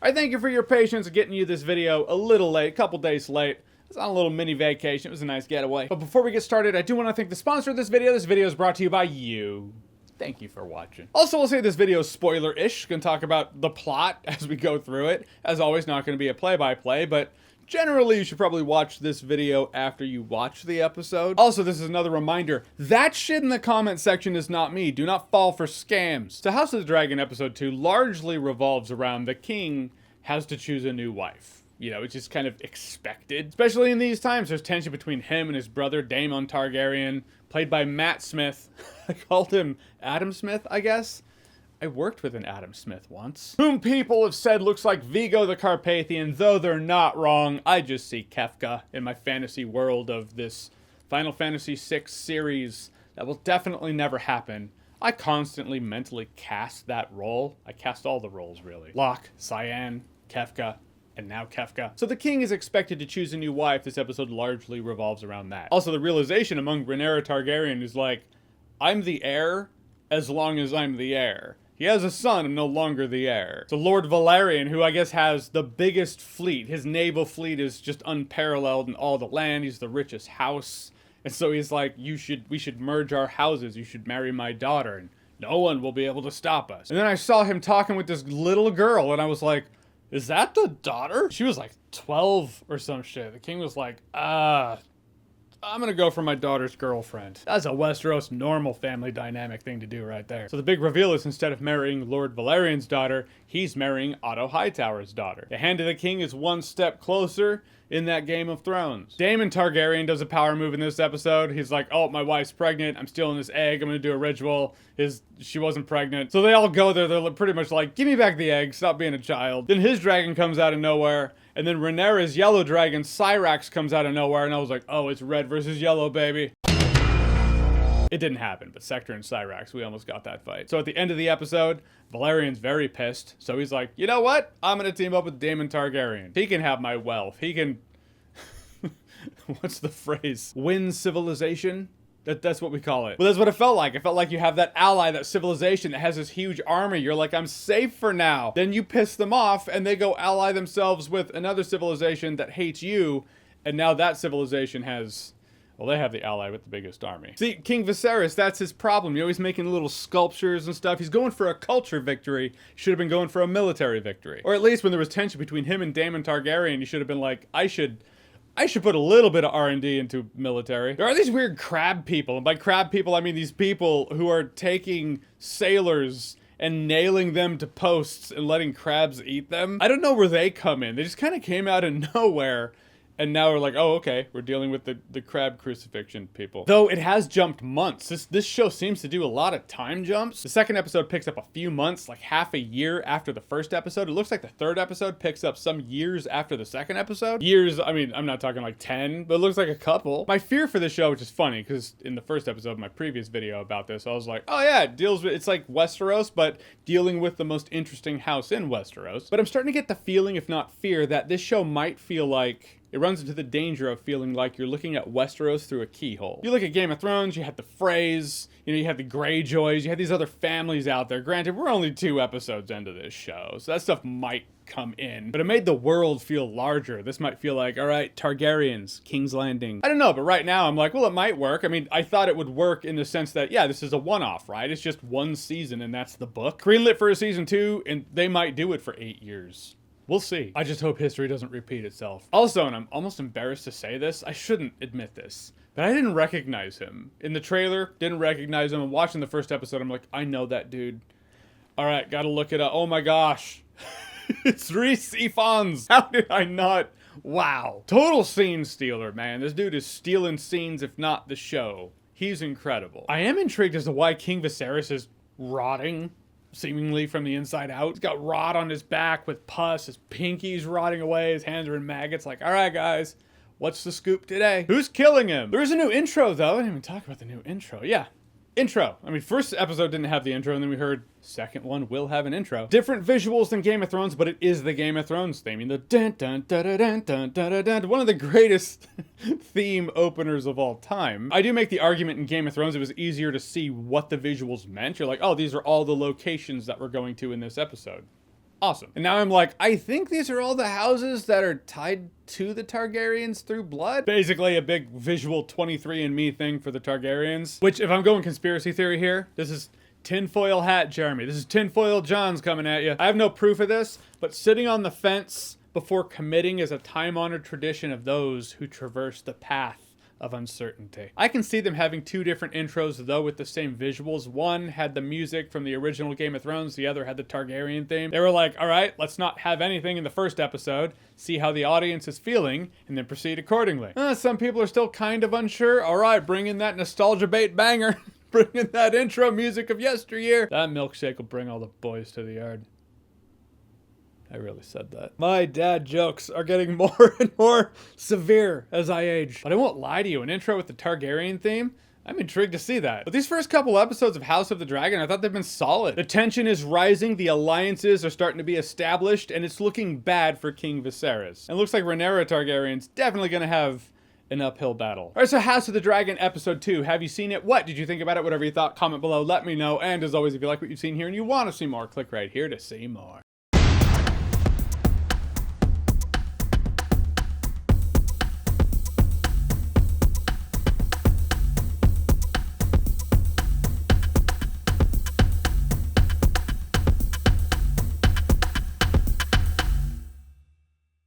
I thank you for your patience in getting you this video a little late, a couple days late. I was on a little mini vacation. It was a nice getaway. But before we get started, I do want to thank the sponsor of this video. This video is brought to you by you. Thank you for watching. Also, we'll say this video is spoiler-ish. Gonna talk about the plot as we go through it. As always, not gonna be a play-by-play, but generally, you should probably watch this video after you watch the episode. Also, this is another reminder, that shit in the comment section is not me. Do not fall for scams. So House of the Dragon episode 2 largely revolves around the king has to choose a new wife. You know, it's just kind of expected. Especially in these times, there's tension between him and his brother, Daemon Targaryen, played by Matt Smith. I called him Adam Smith, I guess. I worked with an Adam Smith once, whom people have said looks like Vigo the Carpathian, though they're not wrong. I just see Kefka in my fantasy world of this Final Fantasy VI series that will definitely never happen. I constantly mentally cast that role. I cast all the roles, really. Locke, Cyan, Kefka, and now Kefka. So the king is expected to choose a new wife. This episode largely revolves around that. Also, the realization among Rhaenyra Targaryen is like, I'm the heir as long as I'm the heir. He has a son, I'm no longer the heir. So Lord Valerian, who I guess has the biggest fleet, his naval fleet is just unparalleled in all the land. He's the richest house. And so he's like, we should merge our houses. You should marry my daughter and no one will be able to stop us. And then I saw him talking with this little girl and I was like, is that the daughter? She was like 12 or some shit. The king was like, I'm gonna go for my daughter's girlfriend. That's a Westeros normal family dynamic thing to do right there. So the big reveal is instead of marrying Lord Valerian's daughter, he's marrying Otto Hightower's daughter. The hand of the king is one step closer in that Game of Thrones. Daemon Targaryen does a power move in this episode. He's like, oh, my wife's pregnant. I'm stealing this egg. I'm gonna do a ritual. She wasn't pregnant. So they all go there. They're pretty much like, give me back the egg. Stop being a child. Then his dragon comes out of nowhere. And then Rhaenyra's yellow dragon, Syrax, comes out of nowhere. And I was like, oh, it's red versus yellow, baby. It didn't happen, but Sector and Syrax, we almost got that fight. So at the end of the episode, Valerian's very pissed. So he's like, you know what? I'm gonna team up with Daemon Targaryen. He can have my wealth. He can, what's the phrase? Win civilization? That's what we call it. Well, that's what it felt like. It felt like you have that ally, that civilization that has this huge army. You're like, I'm safe for now. Then you piss them off and they go ally themselves with another civilization that hates you. And now that civilization has, well, they have the ally with the biggest army. See, King Viserys, that's his problem. He's always making little sculptures and stuff. He's going for a culture victory. Should have been going for a military victory. Or at least when there was tension between him and Daemon Targaryen, he should have been like, I should put a little bit of R&D into military. There are these weird crab people. And by crab people, I mean these people who are taking sailors and nailing them to posts and letting crabs eat them. I don't know where they come in. They just kind of came out of nowhere. And now we're like, oh, okay, we're dealing with the crab crucifixion people. Though it has jumped months. This show seems to do a lot of time jumps. The second episode picks up a few months, like half a year after the first episode. It looks like the third episode picks up some years after the second episode. Years, I mean, I'm not talking like 10, but it looks like a couple. My fear for this show, which is funny, because in the first episode of my previous video about this, I was like, oh yeah, it's like Westeros, but dealing with the most interesting house in Westeros. But I'm starting to get the feeling, if not fear, that this show might feel like it runs into the danger of feeling like you're looking at Westeros through a keyhole. You look at Game of Thrones, you had the Freys, you had the Greyjoys, you had these other families out there. Granted, we're only 2 episodes into this show, so that stuff might come in. But it made the world feel larger. This might feel like, all right, Targaryens, King's Landing. I don't know, but right now I'm like, well, it might work. I mean, I thought it would work in the sense that, yeah, this is a one-off, right? It's just one season and that's the book. Greenlit for a season 2, and they might do it for 8 years. We'll see. I just hope history doesn't repeat itself. Also, and I'm almost embarrassed to say this, I shouldn't admit this, but I didn't recognize him. In the trailer, didn't recognize him. And watching the first episode, I'm like, I know that dude. All right, gotta look it up. Oh my gosh. It's Rhys Ifans. How did I not? Wow. Total scene stealer, man. This dude is stealing scenes, if not the show. He's incredible. I am intrigued as to why King Viserys is rotting seemingly from the inside out. He's got rot on his back with pus. His pinky's rotting away. His hands are in maggots. Like, all right, guys, what's the scoop today? Who's killing him? There's a new intro, though. I didn't even talk about the new intro. Yeah. Intro. I mean, first episode didn't have the intro, and then we heard second one will have an intro. Different visuals than Game of Thrones, but it is the Game of Thrones theme. I mean, the dun dun dun dun dun dun dun, one of the greatest theme openers of all time. I do make the argument in Game of Thrones it was easier to see what the visuals meant. You're like, oh, these are all the locations that we're going to in this episode. Awesome. And now I'm like, I think these are all the houses that are tied to the Targaryens through blood. Basically a big visual 23andMe thing for the Targaryens. Which, if I'm going conspiracy theory here, this is tinfoil hat Jeremy. This is tinfoil John's coming at you. I have no proof of this, but sitting on the fence before committing is a time-honored tradition of those who traverse the path of uncertainty. I can see them having two different intros, though, with the same visuals. One had the music from the original Game of Thrones, the other had the Targaryen theme. They were like, all right, let's not have anything in the first episode, see how the audience is feeling, and then proceed accordingly. Some people are still kind of unsure. All right, bring in that nostalgia bait banger. Bring in that intro music of yesteryear. That milkshake will bring all the boys to the yard. I really said that. My dad jokes are getting more and more severe as I age. But I won't lie to you, an intro with the Targaryen theme, I'm intrigued to see that. But these first couple episodes of House of the Dragon, I thought they've been solid. The tension is rising, the alliances are starting to be established, and it's looking bad for King Viserys. And it looks like Rhaenyra Targaryen's definitely gonna have an uphill battle. All right, so House of the Dragon episode 2. Have you seen it? What did you think about it? Whatever you thought, comment below, let me know. And as always, if you like what you've seen here and you want to see more, click right here to see more.